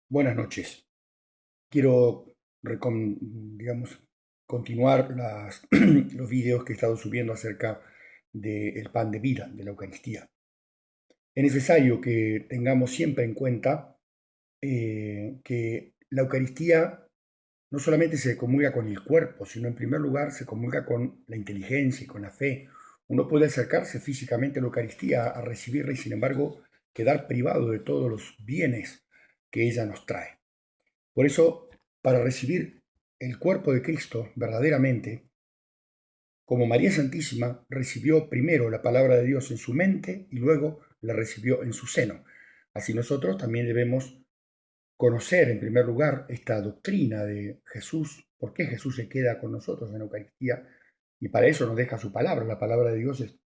Buenas noches. Quiero, digamos, continuar los videos que he estado subiendo acerca del pan de vida, de la Eucaristía. Es necesario que tengamos siempre en cuenta que la Eucaristía no solamente se comulga con el cuerpo, sino en primer lugar se comulga con la inteligencia y con la fe. Uno puede acercarse físicamente a la Eucaristía a recibirla y sin embargo quedar privado de todos los bienes que ella nos trae. Por eso, para recibir el cuerpo de Cristo verdaderamente, como María Santísima recibió primero la palabra de Dios en su mente y luego la recibió en su seno. Así nosotros también debemos conocer en primer lugar esta doctrina de Jesús, por qué Jesús se queda con nosotros en la Eucaristía, y para eso nos deja su palabra. La palabra de Dios es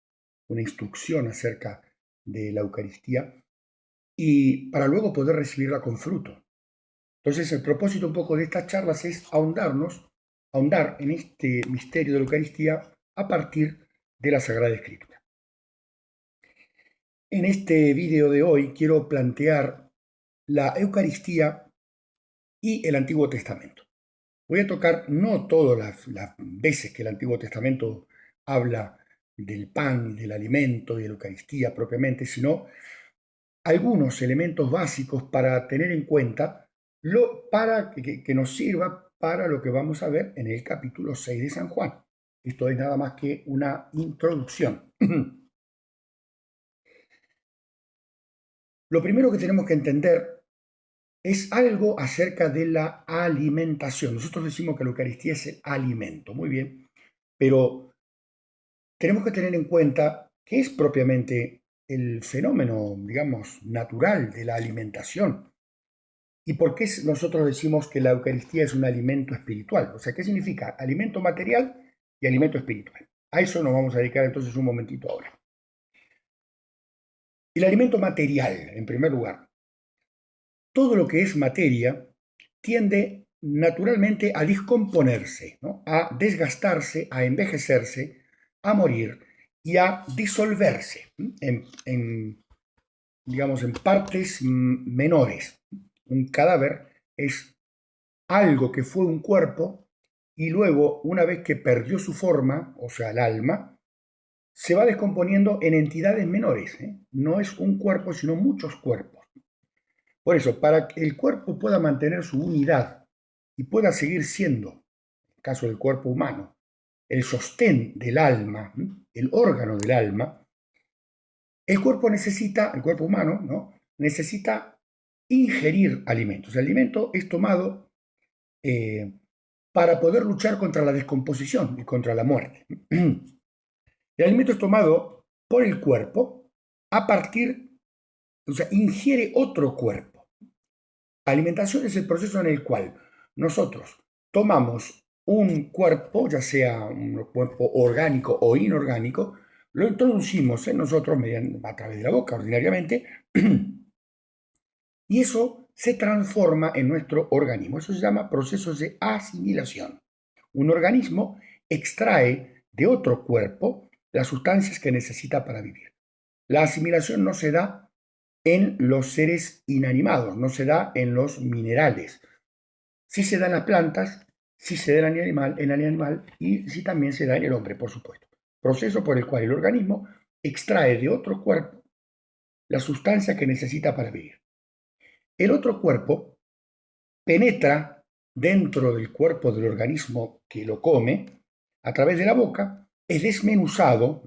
una instrucción acerca de la Eucaristía, y para luego poder recibirla con fruto. Entonces, el propósito un poco de estas charlas es ahondar en este misterio de la Eucaristía a partir de la Sagrada Escritura. En este video de hoy quiero plantear la Eucaristía y el Antiguo Testamento. Voy a tocar no todas las veces que el Antiguo Testamento habla del pan, del alimento y de la Eucaristía propiamente, sino algunos elementos básicos para tener en cuenta para que nos sirva para lo que vamos a ver en el capítulo 6 de San Juan. Esto es nada más que una introducción. Lo primero que tenemos que entender es algo acerca de la alimentación. Nosotros decimos que la Eucaristía es el alimento, muy bien, pero tenemos que tener en cuenta qué es propiamente el fenómeno, digamos, natural de la alimentación. ¿Y por qué nosotros decimos que la Eucaristía es un alimento espiritual? O sea, ¿qué significa? Alimento material y alimento espiritual. A eso nos vamos a dedicar entonces un momentito ahora. El alimento material, en primer lugar. Todo lo que es materia tiende naturalmente a descomponerse, ¿no? A desgastarse, a envejecerse, a morir y a disolverse digamos, en partes menores. Un cadáver es algo que fue un cuerpo y luego, una vez que perdió su forma, o sea, el alma, se va descomponiendo en entidades menores. No es un cuerpo, sino muchos cuerpos. Por eso, para que el cuerpo pueda mantener su unidad y pueda seguir siendo, en el caso del cuerpo humano, el sostén del alma, el órgano del alma, el cuerpo humano, ¿no? Necesita ingerir alimentos. El alimento es tomado eh, para poder luchar contra la descomposición y contra la muerte. El alimento es tomado por el cuerpo a partir, o sea, ingiere otro cuerpo. Alimentación es el proceso en el cual nosotros tomamos un cuerpo, ya sea un cuerpo orgánico o inorgánico, lo introducimos en nosotros a través de la boca ordinariamente y eso se transforma en nuestro organismo. Eso se llama procesos de asimilación. Un organismo extrae de otro cuerpo las sustancias que necesita para vivir. La asimilación no se da en los seres inanimados, no se da en los minerales. Sí se da en las plantas, sí se da en el animal y sí también se da en el hombre, por supuesto. Proceso por el cual el organismo extrae de otro cuerpo la sustancia que necesita para vivir. El otro cuerpo penetra dentro del cuerpo del organismo que lo come a través de la boca, es desmenuzado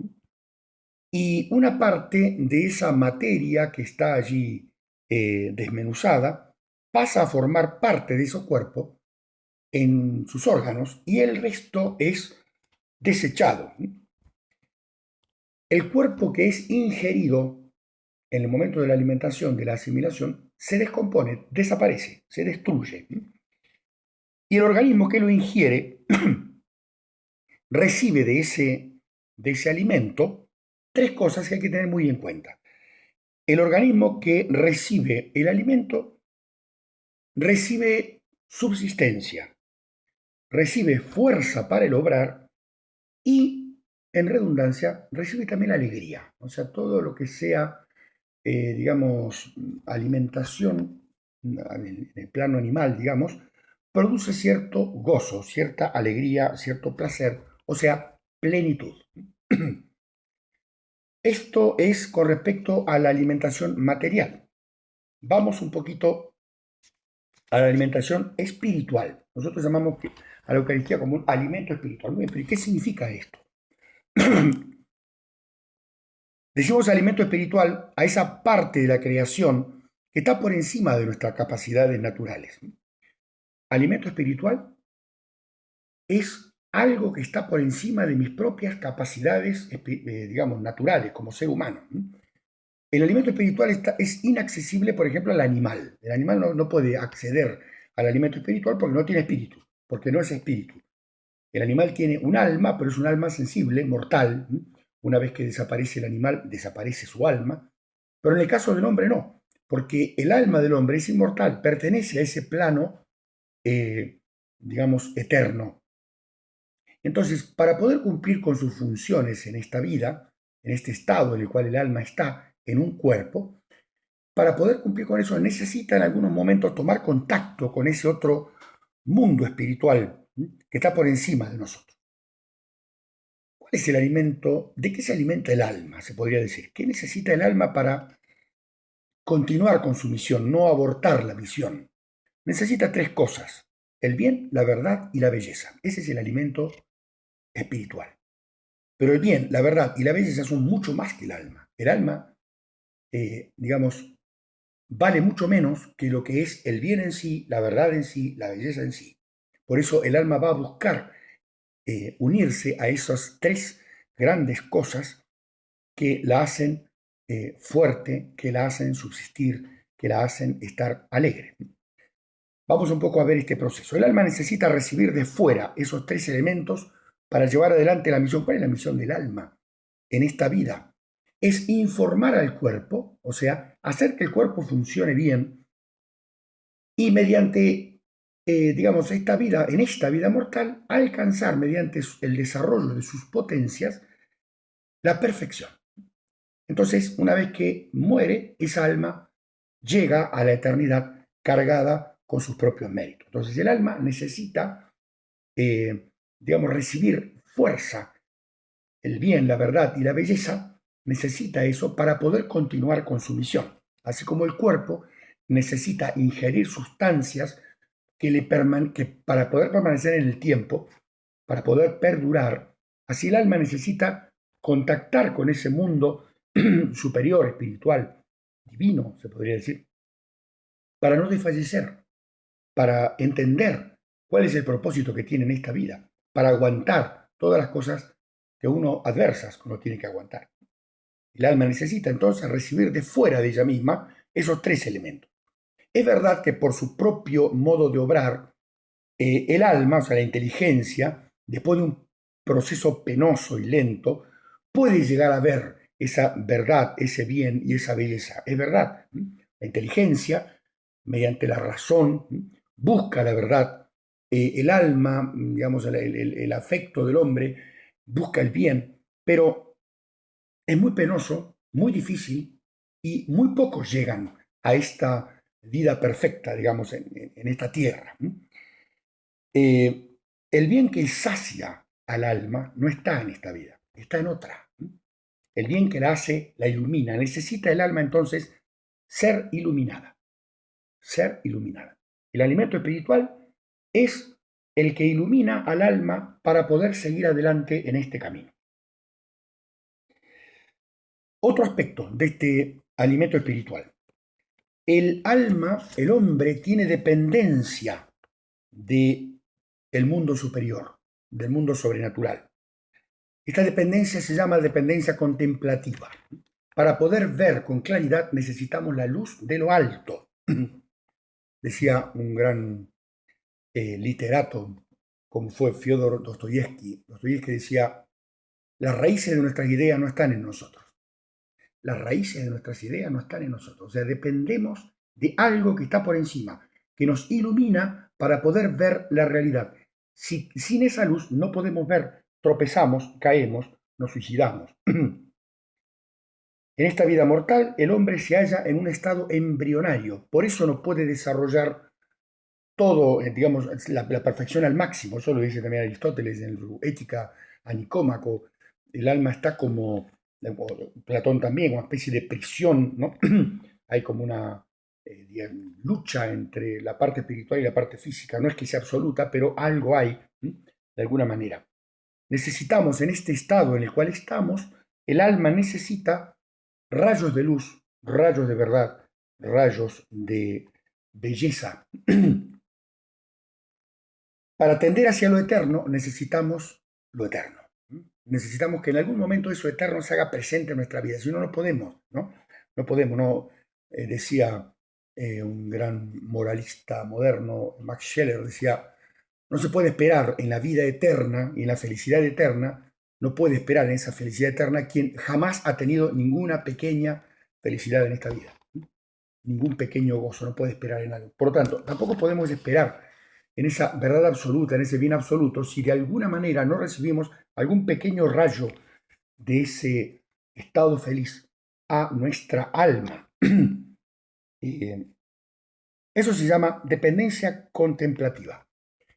y una parte de esa materia que está allí desmenuzada pasa a formar parte de ese cuerpo en sus órganos y el resto es desechado. El cuerpo que es ingerido en el momento de la alimentación, de la asimilación, se descompone, desaparece, se destruye. Y el organismo que lo ingiere recibe de ese alimento tres cosas que hay que tener muy en cuenta. El organismo que recibe el alimento recibe subsistencia, recibe fuerza para el obrar y, en redundancia, recibe también alegría. O sea, todo lo que sea, digamos, alimentación en el plano animal, digamos, produce cierto gozo, cierta alegría, cierto placer, o sea, plenitud. Esto es con respecto a la alimentación material. Vamos un poquito a la alimentación espiritual. Nosotros llamamos a la Eucaristía como un alimento espiritual. Muy bien, pero ¿qué significa esto? Decimos alimento espiritual a esa parte de la creación que está por encima de nuestras capacidades naturales. Alimento espiritual es algo que está por encima de mis propias capacidades, digamos, naturales como ser humano. El alimento espiritual es inaccesible, por ejemplo, al animal. El animal no puede acceder al alimento espiritual porque no tiene espíritu, porque no es espíritu. El animal tiene un alma, pero es un alma sensible, mortal. Una vez que desaparece el animal, desaparece su alma. Pero en el caso del hombre no, porque el alma del hombre es inmortal, pertenece a ese plano, digamos, eterno. Entonces, para poder cumplir con sus funciones en esta vida, en este estado en el cual el alma está en un cuerpo, para poder cumplir con eso necesita en algunos momentos tomar contacto con ese otro mundo espiritual que está por encima de nosotros. ¿Cuál es el alimento? ¿De qué se alimenta el alma? Se podría decir. ¿Qué necesita el alma para continuar con su misión, no abortar la misión? Necesita tres cosas: el bien, la verdad y la belleza. Ese es el alimento espiritual. Pero el bien, la verdad y la belleza son mucho más que el alma. El alma, digamos, vale mucho menos que lo que es el bien en sí, la verdad en sí, la belleza en sí. Por eso el alma va a buscar unirse a esas tres grandes cosas que la hacen fuerte, que la hacen subsistir, que la hacen estar alegre. Vamos un poco a ver este proceso. El alma necesita recibir de fuera esos tres elementos para llevar adelante la misión. ¿Cuál es la misión del alma en esta vida? Es informar al cuerpo, o sea, hacer que el cuerpo funcione bien y mediante, digamos, en esta vida mortal, alcanzar mediante el desarrollo de sus potencias la perfección. Entonces, una vez que muere, esa alma llega a la eternidad cargada con sus propios méritos. Entonces, el alma necesita, digamos, recibir fuerza, el bien, la verdad y la belleza, necesita eso para poder continuar con su misión. Así como el cuerpo necesita ingerir sustancias que para poder permanecer en el tiempo, para poder perdurar, así el alma necesita contactar con ese mundo superior, espiritual, divino, se podría decir, para no desfallecer, para entender cuál es el propósito que tiene en esta vida, para aguantar todas las cosas que uno tiene que aguantar. El alma necesita entonces recibir de fuera de ella misma esos tres elementos. Es verdad que por su propio modo de obrar, el alma, o sea, la inteligencia, después de un proceso penoso y lento, puede llegar a ver esa verdad, ese bien y esa belleza. Es verdad. La inteligencia, mediante la razón, busca la verdad. El alma, digamos, el afecto del hombre, busca el bien, pero es muy penoso, muy difícil y muy pocos llegan a esta vida perfecta, digamos, en esta tierra. El bien que sacia al alma no está en esta vida, está en otra. El bien que la hace, la ilumina. Necesita el alma entonces ser iluminada, ser iluminada. El alimento espiritual es el que ilumina al alma para poder seguir adelante en este camino. Otro aspecto de este alimento espiritual. El alma, el hombre, tiene dependencia del mundo superior, del mundo sobrenatural. Esta dependencia se llama dependencia contemplativa. Para poder ver con claridad necesitamos la luz de lo alto. Decía un gran literato como fue Fyodor Dostoyevsky. Dostoyevsky decía: las raíces de nuestras ideas no están en nosotros. Las raíces de nuestras ideas no están en nosotros. O sea, dependemos de algo que está por encima, que nos ilumina para poder ver la realidad. Sin esa luz no podemos ver, tropezamos, caemos, nos suicidamos. En esta vida mortal, el hombre se halla en un estado embrionario, por eso no puede desarrollar todo, digamos, la perfección al máximo. Eso lo dice también Aristóteles en su Ética a Nicómaco. El alma está como, Platón también, una especie de prisión, ¿no? Hay como una lucha entre la parte espiritual y la parte física. No es que sea absoluta, pero algo hay, ¿sí? De alguna manera. Necesitamos, en este estado en el cual estamos, el alma necesita rayos de luz, rayos de verdad, rayos de belleza. Para tender hacia lo eterno necesitamos lo eterno. Necesitamos que en algún momento eso eterno se haga presente en nuestra vida. Si no, no podemos, ¿no? No podemos, no. Decía un gran moralista moderno, Max Scheler, decía, no se puede esperar en la vida eterna y en la felicidad eterna, no puede esperar en esa felicidad eterna quien jamás ha tenido ninguna pequeña felicidad en esta vida. Ningún pequeño gozo, no puede esperar en algo. Por lo tanto, tampoco podemos esperar en esa verdad absoluta, en ese bien absoluto, si de alguna manera no recibimos algún pequeño rayo de ese estado feliz a nuestra alma. Eso se llama dependencia contemplativa.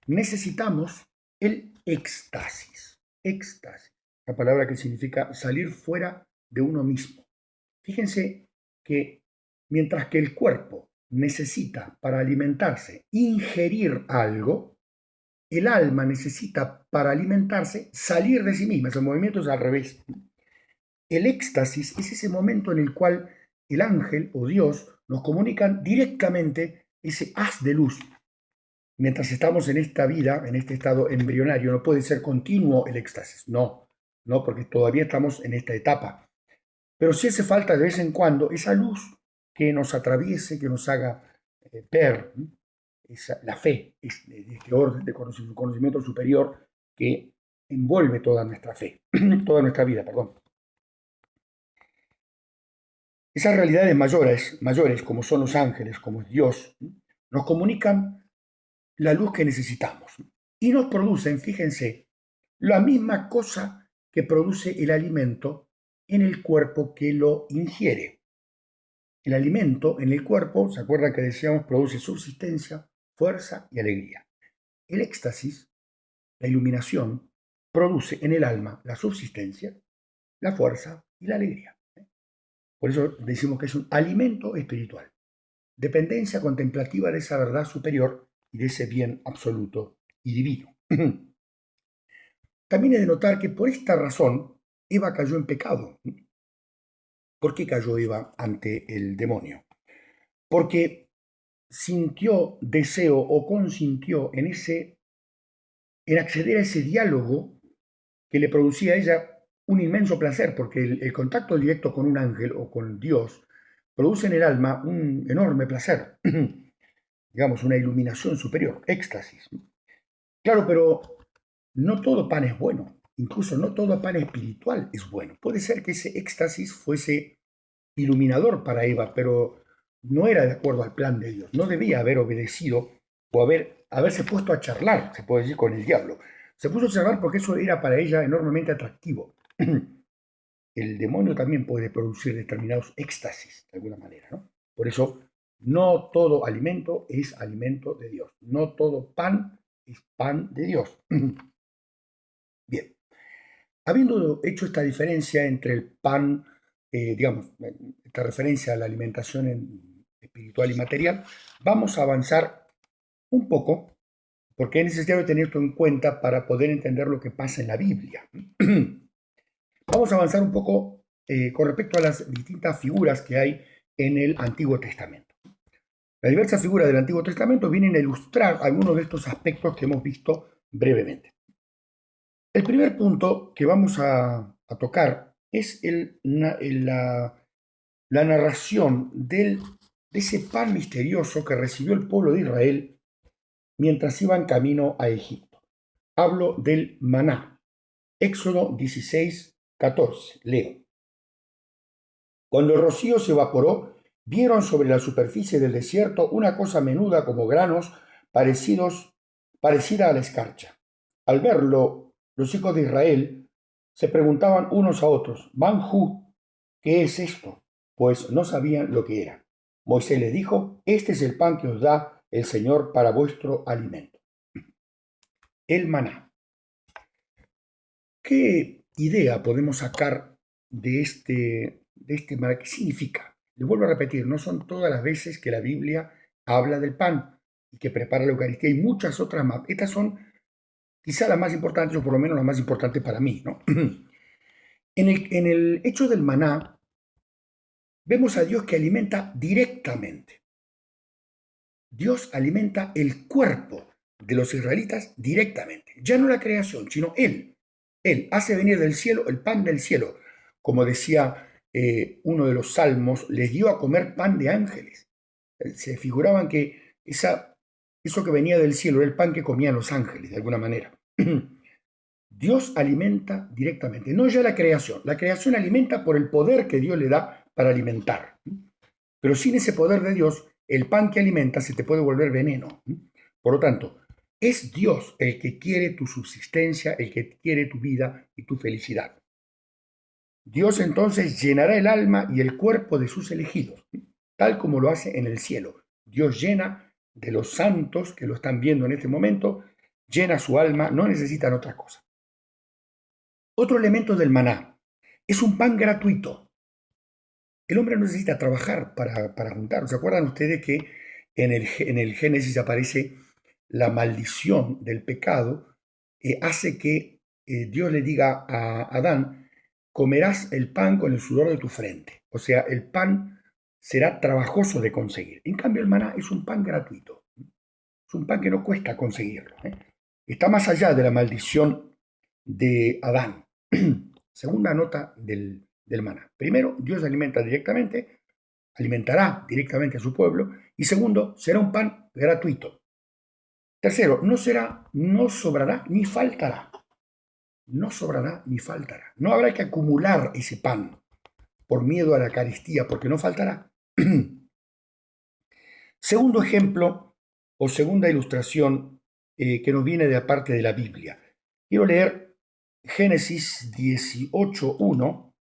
Necesitamos el éxtasis. Éxtasis, la palabra que significa salir fuera de uno mismo. Fíjense que mientras que el cuerpo necesita para alimentarse ingerir algo, el alma necesita para alimentarse salir de sí misma. El movimiento es al revés. El éxtasis es ese momento en el cual el ángel o Dios nos comunican directamente ese haz de luz. Mientras estamos en esta vida, en este estado embrionario, no puede ser continuo el éxtasis. No, no, porque todavía estamos en esta etapa. Pero sí hace falta de vez en cuando esa luz que nos atraviese, que nos haga ver la fe, este orden de conocimiento superior que envuelve toda nuestra fe, toda nuestra vida, perdón. Esas realidades mayores, como son los ángeles, como es Dios, nos comunican la luz que necesitamos y nos producen, fíjense, la misma cosa que produce el alimento en el cuerpo que lo ingiere. El alimento en el cuerpo, ¿se acuerdan que decíamos? Produce subsistencia, fuerza y alegría. El éxtasis, la iluminación, produce en el alma la subsistencia, la fuerza y la alegría. Por eso decimos que es un alimento espiritual. Dependencia contemplativa de esa verdad superior y de ese bien absoluto y divino. También he de notar que por esta razón Eva cayó en pecado. ¿Por qué cayó Eva ante el demonio? Porque sintió deseo o consintió en acceder a ese diálogo que le producía a ella un inmenso placer, porque el contacto directo con un ángel o con Dios produce en el alma un enorme placer, digamos, una iluminación superior, éxtasis. Claro, pero no todo pan es bueno, incluso no todo pan espiritual es bueno. Puede ser que ese éxtasis fuese iluminador para Eva, pero no era de acuerdo al plan de Dios. No debía haber obedecido o haberse puesto a charlar, se puede decir, con el diablo. Se puso a charlar porque eso era para ella enormemente atractivo. El demonio también puede producir determinados éxtasis, de alguna manera, ¿no? Por eso, no todo alimento es alimento de Dios. No todo pan es pan de Dios. Bien, habiendo hecho esta diferencia entre el pan, digamos, esta referencia a la alimentación espiritual y material, vamos a avanzar un poco, porque es necesario tener esto en cuenta para poder entender lo que pasa en la Biblia. Vamos a avanzar un poco con respecto a las distintas figuras que hay en el Antiguo Testamento. Las diversas figuras del Antiguo Testamento vienen a ilustrar algunos de estos aspectos que hemos visto brevemente. El primer punto que vamos a tocar es la narración de ese pan misterioso que recibió el pueblo de Israel mientras iban camino a Egipto. Hablo del maná. Éxodo 16:14. Leo. Cuando el rocío se evaporó, vieron sobre la superficie del desierto una cosa menuda como granos parecida a la escarcha. Al verlo, los hijos de Israel se preguntaban unos a otros, Manjú, ¿qué es esto? Pues no sabían lo que era. Moisés les dijo, este es el pan que os da el Señor para vuestro alimento. El maná. ¿Qué idea podemos sacar de este maná? ¿Qué significa? Les vuelvo a repetir, no son todas las veces que la Biblia habla del pan y que prepara la Eucaristía, y muchas otras más. Estas son quizá las más importantes, o por lo menos las más importantes para mí, ¿no? En el hecho del maná, vemos a Dios que alimenta directamente. Dios alimenta el cuerpo de los israelitas directamente. Ya no la creación, sino Él. Él hace venir del cielo el pan del cielo. Como decía uno de los salmos, les dio a comer pan de ángeles. Se figuraban que eso que venía del cielo era el pan que comían los ángeles, de alguna manera. Dios alimenta directamente, no ya la creación. La creación alimenta por el poder que Dios le da para alimentar. Pero sin ese poder de Dios, el pan que alimenta se te puede volver veneno. Por lo tanto, es Dios el que quiere tu subsistencia, el que quiere tu vida y tu felicidad. Dios entonces llenará el alma y el cuerpo de sus elegidos, tal como lo hace en el cielo. Dios llena de los santos que lo están viendo en este momento, llena su alma, no necesitan otra cosa. Otro elemento del maná es un pan gratuito. El hombre no necesita trabajar para juntar. ¿Se acuerdan ustedes que en el Génesis aparece la maldición del pecado? Hace que Dios le diga a Adán, comerás el pan con el sudor de tu frente. O sea, el pan será trabajoso de conseguir. En cambio, el maná es un pan gratuito. Es un pan que no cuesta conseguirlo. Está más allá de la maldición de Adán. Segunda nota del maná. Primero, Dios alimenta directamente, alimentará directamente a su pueblo. Y segundo, será un pan gratuito. Tercero, no sobrará ni faltará. No sobrará ni faltará. No habrá que acumular ese pan por miedo a la carestía, porque no faltará. Segundo ejemplo o segunda ilustración que nos viene de la parte de la Biblia. Quiero leer Génesis 18:1.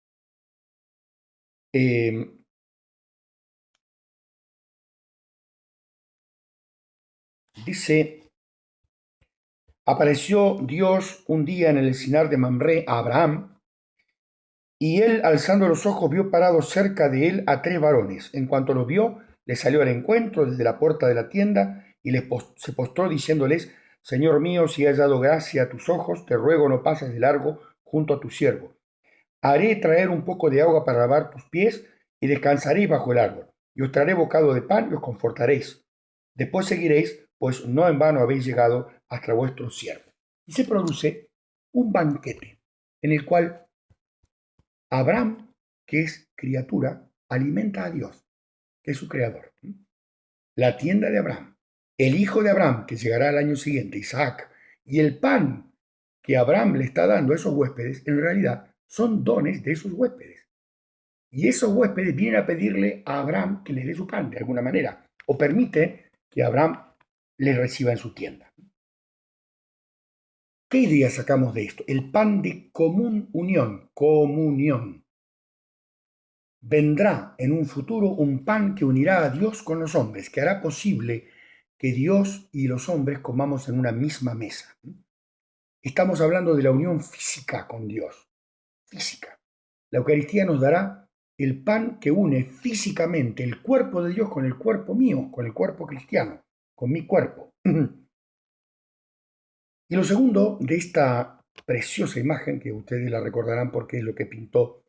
Dice, apareció Dios un día en el encinar de Mamré a Abraham, y él, alzando los ojos, vio parados cerca de él a 3 varones. En cuanto los vio, les salió al encuentro desde la puerta de la tienda y se postró diciéndoles, Señor mío, si he hallado gracia a tus ojos, te ruego no pases de largo junto a tu siervo. Haré traer un poco de agua para lavar tus pies y descansaréis bajo el árbol. Y os traeré bocado de pan y os confortaréis. Después seguiréis, pues no en vano habéis llegado hasta vuestro siervo. Y se produce un banquete en el cual Abraham, que es criatura, alimenta a Dios, que es su creador. La tienda de Abraham, el hijo de Abraham, que llegará al año siguiente, Isaac, y el pan que Abraham le está dando a esos huéspedes, en realidad son dones de esos huéspedes. Y esos huéspedes vienen a pedirle a Abraham que les dé su pan de alguna manera, o permite que Abraham les reciba en su tienda. ¿Qué idea sacamos de esto? El pan de común unión, comunión. Vendrá en un futuro un pan que unirá a Dios con los hombres, que hará posible que Dios y los hombres comamos en una misma mesa. Estamos hablando de la unión física con Dios, física. La Eucaristía nos dará el pan que une físicamente el cuerpo de Dios con el cuerpo mío, con el cuerpo cristiano, con mi cuerpo. Y lo segundo de esta preciosa imagen, que ustedes la recordarán porque es lo que pintó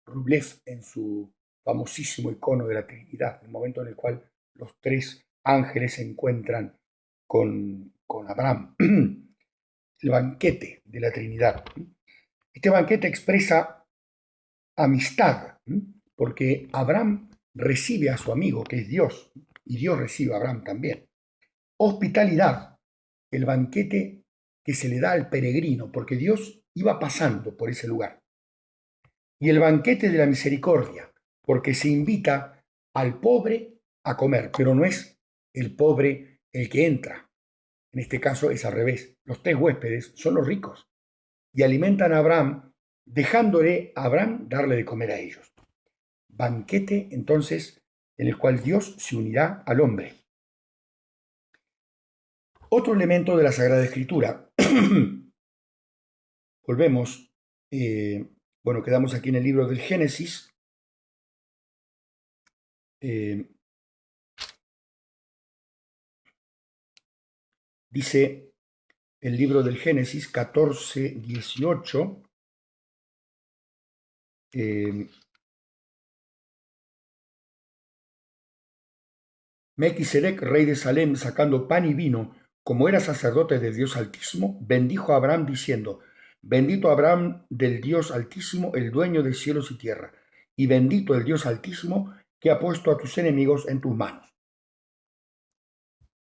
Rublev en su famosísimo icono de la Trinidad, el momento en el cual los 3 ángeles se encuentran con Abraham, el banquete de la Trinidad. Este banquete expresa amistad, porque Abraham recibe a su amigo, que es Dios, y Dios recibe a Abraham también. Hospitalidad, el banquete que se le da al peregrino, porque Dios iba pasando por ese lugar. Y el banquete de la misericordia, porque se invita al pobre a comer, pero no es el pobre el que entra. En este caso es al revés. Los 3 huéspedes son los ricos y alimentan a Abraham dejándole a Abraham darle de comer a ellos. Banquete, entonces, en el cual Dios se unirá al hombre. Otro elemento de la Sagrada Escritura. Volvemos, bueno, quedamos aquí en el libro del Génesis. Dice el libro del Génesis 14, 18. Melquisedec, rey de Salem, sacando pan y vino, como era sacerdote del Dios Altísimo, bendijo a Abraham diciendo: Bendito Abraham del Dios Altísimo, el dueño de cielos y tierra, y bendito el Dios Altísimo que ha puesto a tus enemigos en tus manos.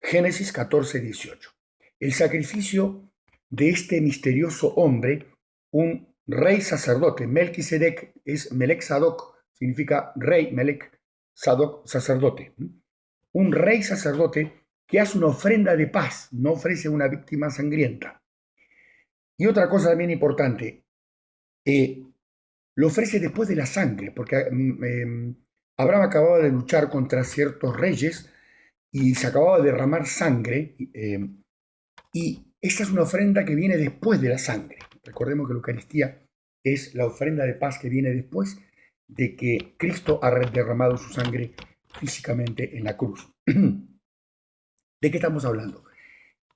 Génesis 14, 18. El sacrificio de este misterioso hombre, un rey sacerdote, Melquisedec es Melech Sadoc, significa rey, Melech Sadoc, sacerdote. Un rey sacerdote que hace una ofrenda de paz, no ofrece una víctima sangrienta. Y otra cosa también importante, lo ofrece después de la sangre, porque Abraham acababa de luchar contra ciertos reyes y se acababa de derramar sangre, y esta es una ofrenda que viene después de la sangre. Recordemos que la Eucaristía es la ofrenda de paz que viene después de que Cristo ha derramado su sangre físicamente en la cruz. ¿De qué estamos hablando?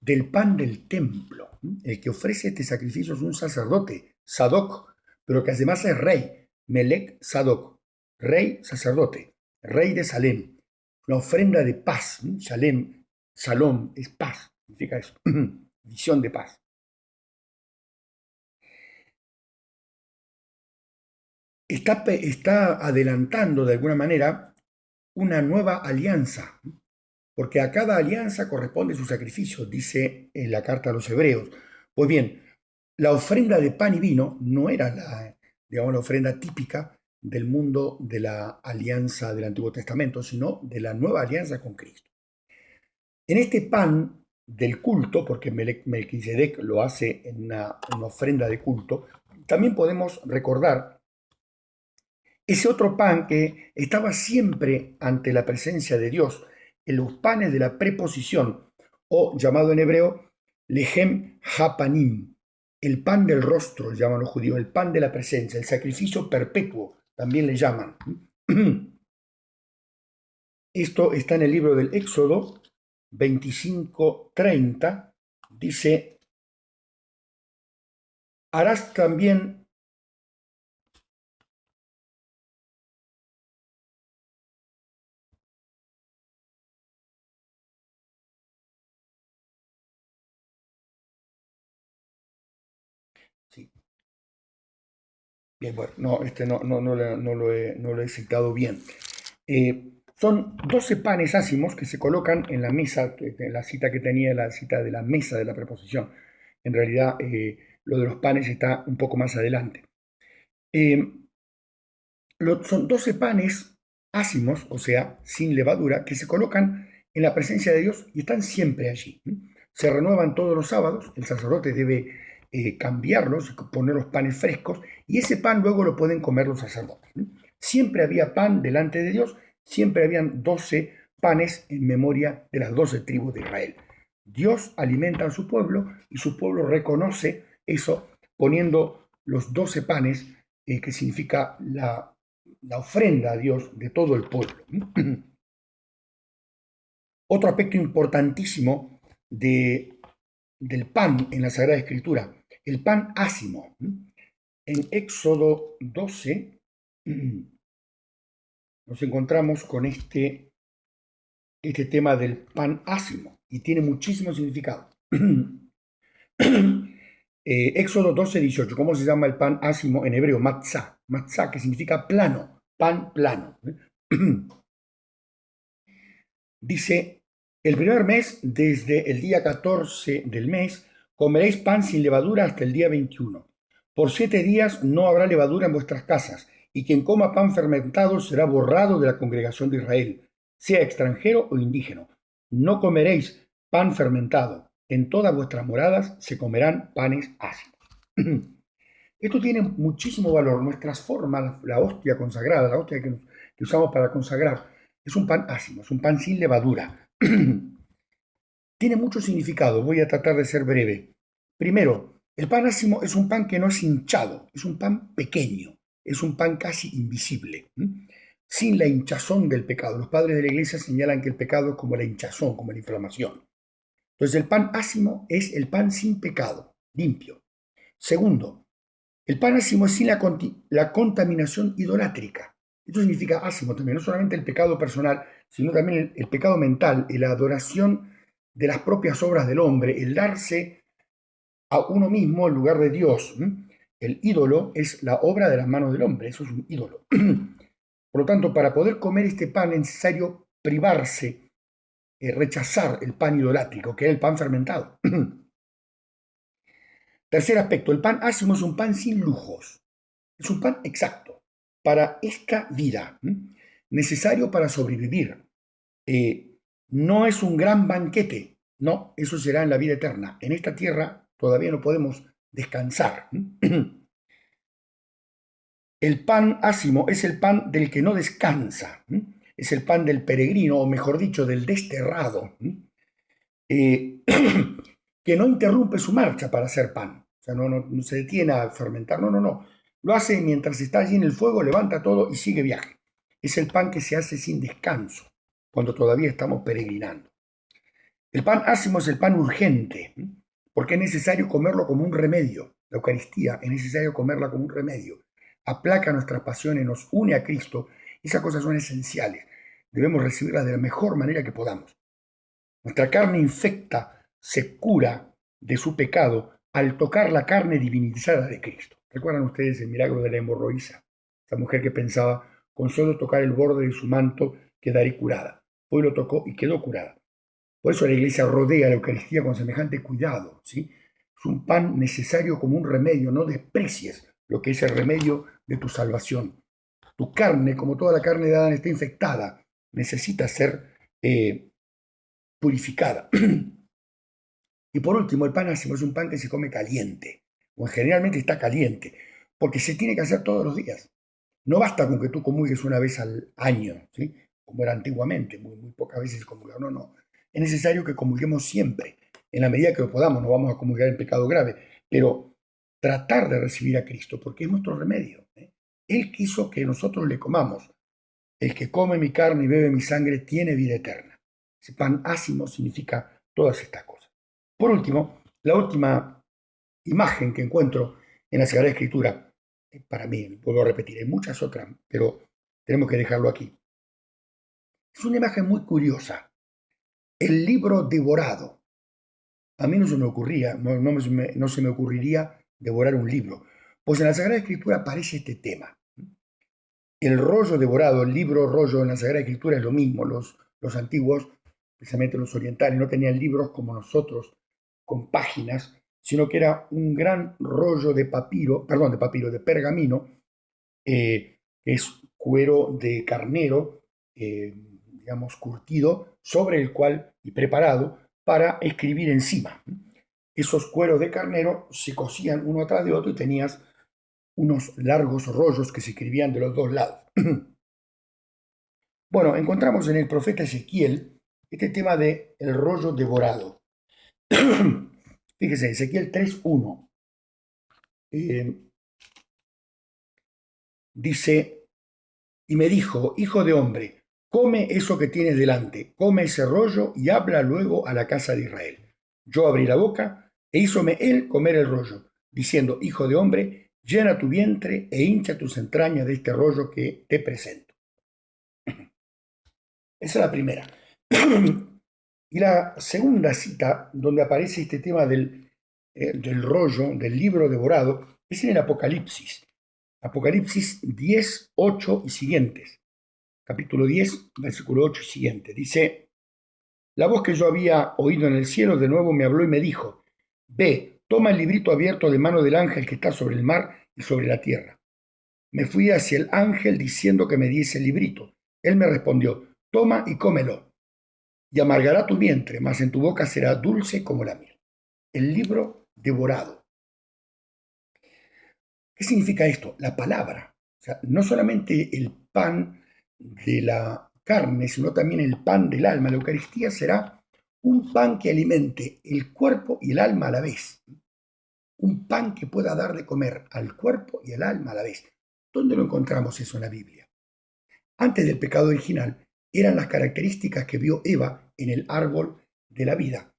Del pan del templo. El que ofrece este sacrificio es un sacerdote, Sadoc, pero que además es rey, Melech Sadoc, rey sacerdote, rey de Salem. Una ofrenda de paz. Salem, Salom, es paz, significa eso, visión de paz. Está adelantando de alguna manera una nueva alianza, porque a cada alianza corresponde su sacrificio, dice en la carta a los Hebreos. Pues bien, la ofrenda de pan y vino no era la ofrenda típica del mundo de la alianza del Antiguo Testamento, sino de la nueva alianza con Cristo. En este pan del culto, porque Melquisedec lo hace en una ofrenda de culto, también podemos recordar ese otro pan que estaba siempre ante la presencia de Dios, en los panes de la preposición, o llamado en hebreo, lehem hapanim, el pan del rostro, llaman los judíos, el pan de la presencia, el sacrificio perpetuo, también le llaman. Esto está en el libro del Éxodo 25:30, dice: harás también sí. Bien, bueno, no, no lo he citado bien. Son 12 panes ácimos que se colocan en la mesa, en la cita que tenía, la cita de la mesa de la preposición. En realidad, lo de los panes está un poco más adelante. Son 12 panes ácimos, o sea, sin levadura, que se colocan en la presencia de Dios y están siempre allí. Se renuevan todos los sábados, el sacerdote debe cambiarlos, poner los panes frescos, y ese pan luego lo pueden comer los sacerdotes. Siempre había pan delante de Dios, siempre habían 12 panes en memoria de las 12 tribus de Israel. Dios alimenta a su pueblo y su pueblo reconoce eso poniendo los 12 panes, que significa la ofrenda a Dios de todo el pueblo. Otro aspecto importantísimo del pan en la Sagrada Escritura, el pan ácimo. En Éxodo 12 nos encontramos con este tema del pan ácimo y tiene muchísimo significado. Éxodo 12, 18. ¿Cómo se llama el pan ácimo en hebreo? Matzah. Matzah, que significa plano, pan plano. Dice: el primer mes, desde el día 14 del mes, comeréis pan sin levadura hasta el día 21. Por 7 días no habrá levadura en vuestras casas, y quien coma pan fermentado será borrado de la congregación de Israel, sea extranjero o indígena. No comeréis pan fermentado. En todas vuestras moradas se comerán panes ácidos. Esto tiene muchísimo valor. Nuestras formas, la hostia consagrada, la hostia que usamos para consagrar, es un pan ácimo, es un pan sin levadura. Tiene mucho significado, voy a tratar de ser breve. Primero, el pan ácimo es un pan que no es hinchado, es un pan pequeño, es un pan casi invisible, sin la hinchazón del pecado. Los padres de la iglesia señalan que el pecado es como la hinchazón, como la inflamación. Entonces el pan ácimo es el pan sin pecado, limpio. Segundo, el pan ácimo es sin la contaminación idolátrica. Esto significa ácimo también, no solamente el pecado personal, sino también el pecado mental y la adoración de las propias obras del hombre, el darse a uno mismo en lugar de Dios. El ídolo es la obra de las manos del hombre, eso es un ídolo. Por lo tanto, para poder comer este pan es necesario privarse, rechazar el pan idolátrico, que es el pan fermentado. Tercer aspecto, el pan ácimo es un pan sin lujos, es un pan exacto para esta vida, necesario para sobrevivir. No es un gran banquete, no, eso será en la vida eterna. En esta tierra todavía no podemos descansar. El pan ácimo es el pan del que no descansa, es el pan del peregrino, o mejor dicho, del desterrado, que no interrumpe su marcha para hacer pan. O sea, no se detiene a fermentar, no. Lo hace mientras está allí en el fuego, levanta todo y sigue viaje. Es el pan que se hace sin descanso, cuando todavía estamos peregrinando. El pan ácimo es el pan urgente, porque es necesario comerlo como un remedio. La Eucaristía es necesario comerla como un remedio. Aplaca nuestras pasiones, nos une a Cristo. Esas cosas son esenciales. Debemos recibirlas de la mejor manera que podamos. Nuestra carne infecta, se cura de su pecado al tocar la carne divinizada de Cristo. ¿Recuerdan ustedes el milagro de la hemorroísa? Esa mujer que pensaba, con solo tocar el borde de su manto quedaré curada. Hoy lo tocó y quedó curada. Por eso la iglesia rodea la Eucaristía con semejante cuidado, ¿sí? Es un pan necesario como un remedio, no desprecies lo que es el remedio de tu salvación. Tu carne, como toda la carne de Adán, está infectada, necesita ser purificada. Y por último, el pan ácimo es un pan que se come caliente, o generalmente está caliente, porque se tiene que hacer todos los días. No basta con que tú comulgues una vez al año, ¿sí? Como era antiguamente, muy pocas veces comulgar, no. Es necesario que comulguemos siempre, en la medida que lo podamos, no vamos a comulgar en pecado grave, pero tratar de recibir a Cristo, porque es nuestro remedio. Él quiso que nosotros le comamos. El que come mi carne y bebe mi sangre tiene vida eterna. Ese pan ácimo significa todas estas cosas. Por último, la última imagen que encuentro en la Sagrada Escritura, para mí, puedo repetir, hay muchas otras, pero tenemos que dejarlo aquí. Es una imagen muy curiosa. El libro devorado. A mí no se me ocurría, no se me ocurriría devorar un libro, pues en la Sagrada Escritura aparece este tema. El rollo devorado, el libro rollo en la Sagrada Escritura es lo mismo. Los antiguos, especialmente los orientales, no tenían libros como nosotros, con páginas, sino que era un gran rollo de de pergamino, que es cuero de carnero, digamos, curtido, sobre el cual y preparado para escribir encima. Esos cueros de carnero se cosían uno atrás de otro y tenías unos largos rollos que se escribían de los dos lados. Bueno, encontramos en el profeta Ezequiel este tema de el rollo devorado. Fíjese, Ezequiel 3:1 dice, y me dijo, hijo de hombre, come eso que tienes delante, come ese rollo y habla luego a la casa de Israel. Yo abrí la boca e hízome él comer el rollo, diciendo, hijo de hombre, llena tu vientre e hincha tus entrañas de este rollo que te presento. Esa es la primera. Y la segunda cita, donde aparece este tema del rollo, del libro devorado, es en el Apocalipsis. Apocalipsis 10, 8 y siguientes. Capítulo 10, versículo 8 y siguiente. Dice, la voz que yo había oído en el cielo de nuevo me habló y me dijo, ve, toma el librito abierto de mano del ángel que está sobre el mar y sobre la tierra. Me fui hacia el ángel diciendo que me diese el librito. Él me respondió, toma y cómelo, y amargará tu vientre, mas en tu boca será dulce como la miel. El libro devorado. ¿Qué significa esto? La palabra. O sea, no solamente el pan de la carne, sino también el pan del alma. La Eucaristía será un pan que alimente el cuerpo y el alma a la vez. Un pan que pueda dar de comer al cuerpo y al alma a la vez. ¿Dónde lo encontramos eso en la Biblia? Antes del pecado original, eran las características que vio Eva en el árbol de la vida.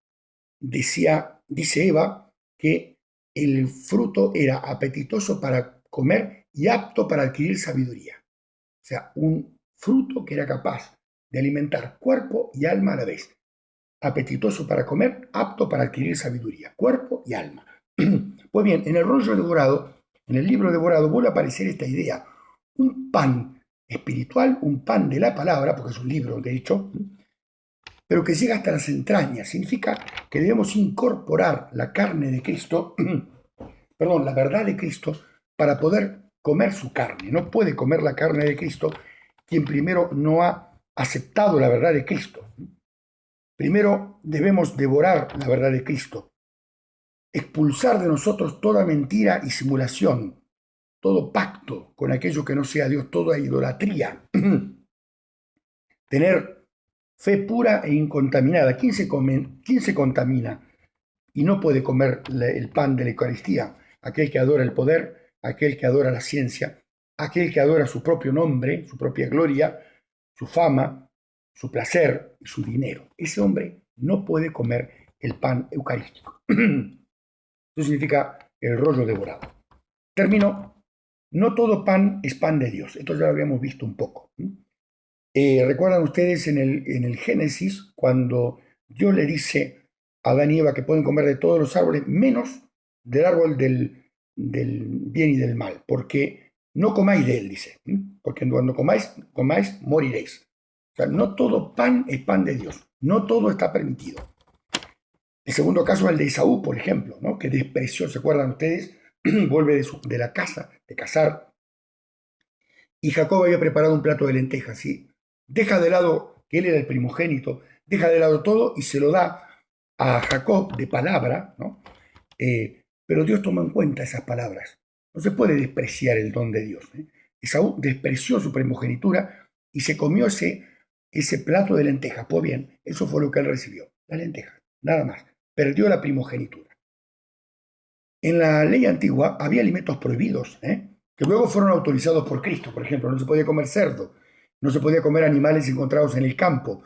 Dice Eva que el fruto era apetitoso para comer y apto para adquirir sabiduría. O sea, un fruto que era capaz de alimentar cuerpo y alma a la vez. Apetitoso para comer, apto para adquirir sabiduría, cuerpo y alma. Pues bien, en el rollo devorado, en el libro devorado, vuelve a aparecer esta idea. Un pan espiritual, un pan de la palabra, porque es un libro, de hecho, pero que llega hasta las entrañas. Significa que debemos incorporar la carne de Cristo, perdón, la verdad de Cristo, para poder comer su carne. No puede comer la carne de Cristo quien primero no ha aceptado la verdad de Cristo. Primero debemos devorar la verdad de Cristo, expulsar de nosotros toda mentira y simulación, todo pacto con aquello que no sea Dios, toda idolatría. Tener fe pura e incontaminada. ¿Quién se contamina y no puede comer el pan de la Eucaristía? Aquel que adora el poder, aquel que adora la ciencia, aquel que adora su propio nombre, su propia gloria, su fama, su placer y su dinero. Ese hombre no puede comer el pan eucarístico. Eso significa el rollo devorado. Termino. No todo pan es pan de Dios. Esto ya lo habíamos visto un poco. ¿Recuerdan ustedes en el Génesis cuando Dios le dice a Adán y Eva que pueden comer de todos los árboles menos del árbol del bien y del mal? Porque no comáis de él, dice. Porque cuando comáis moriréis. O sea, no todo pan es pan de Dios. No todo está permitido. El segundo caso es el de Esaú, por ejemplo, ¿no? Que despreció, ¿se acuerdan ustedes? Vuelve de la casa, de cazar, y Jacob había preparado un plato de lentejas, ¿sí? Deja de lado que él era el primogénito, deja de lado todo y se lo da a Jacob de palabra, ¿no? Pero Dios toma en cuenta esas palabras. No se puede despreciar el don de Dios. Esaú despreció su primogenitura y se comió ese plato de lentejas. Pues bien, eso fue lo que él recibió, las lentejas, nada más. Perdió la primogenitura. En la ley antigua había alimentos prohibidos, que luego fueron autorizados por Cristo. Por ejemplo, no se podía comer cerdo, no se podía comer animales encontrados en el campo.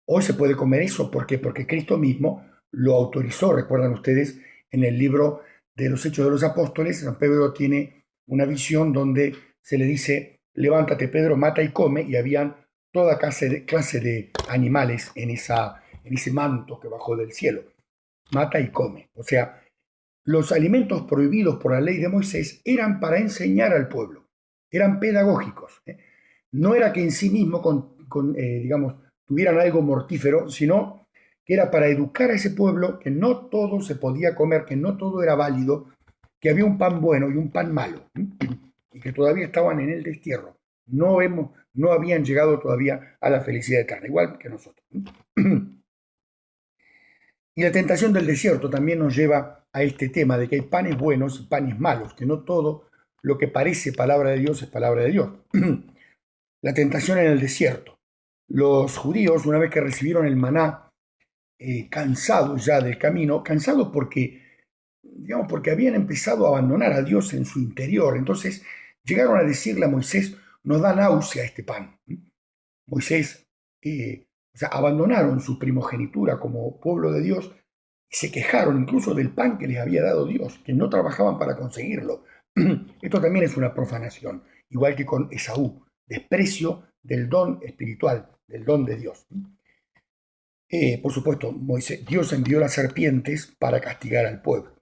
Hoy se puede comer eso. ¿Por qué? Porque Cristo mismo lo autorizó. Recuerdan ustedes, en el libro de los Hechos de los Apóstoles, San Pedro tiene una visión donde se le dice, levántate Pedro, mata y come, y habían toda clase de animales en ese manto que bajó del cielo. Mata y come. O sea, los alimentos prohibidos por la ley de Moisés eran para enseñar al pueblo, eran pedagógicos. No era que en sí mismo, digamos, tuvieran algo mortífero, sino que era para educar a ese pueblo que no todo se podía comer, que no todo era válido, que había un pan bueno y un pan malo, y que todavía estaban en el destierro. No habían llegado todavía a la felicidad eterna, igual que nosotros. Y la tentación del desierto también nos lleva a este tema de que hay panes buenos y panes malos, que no todo lo que parece palabra de Dios es palabra de Dios. La tentación en el desierto. Los judíos, una vez que recibieron el maná, cansados ya del camino, cansados porque habían empezado a abandonar a Dios en su interior, entonces llegaron a decirle a Moisés, nos da náusea este pan. Moisés o sea, abandonaron su primogenitura como pueblo de Dios y se quejaron incluso del pan que les había dado Dios, que no trabajaban para conseguirlo. Esto también es una profanación, igual que con Esaú, desprecio del don espiritual, del don de Dios. Por supuesto, Dios envió las serpientes para castigar al pueblo.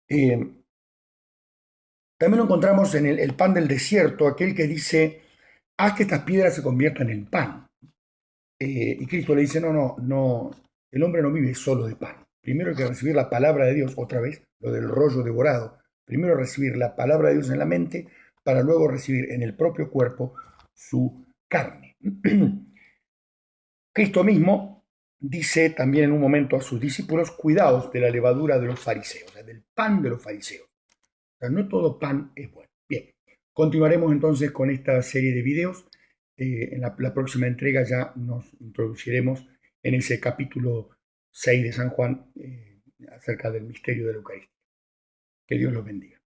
También lo encontramos en el pan del desierto, aquel que dice, haz que estas piedras se conviertan en pan. Y Cristo le dice, no, el hombre no vive solo de pan. Primero hay que recibir la palabra de Dios, otra vez, lo del rollo devorado. Primero recibir la palabra de Dios en la mente, para luego recibir en el propio cuerpo su carne. Cristo mismo dice también en un momento a sus discípulos, cuidaos de la levadura de los fariseos, o sea, del pan de los fariseos. sea, no todo pan es bueno. Bien, continuaremos entonces con esta serie de videos. En la próxima entrega ya nos introduciremos en ese capítulo 6 de San Juan acerca del misterio de la Eucaristía. Que Dios los bendiga.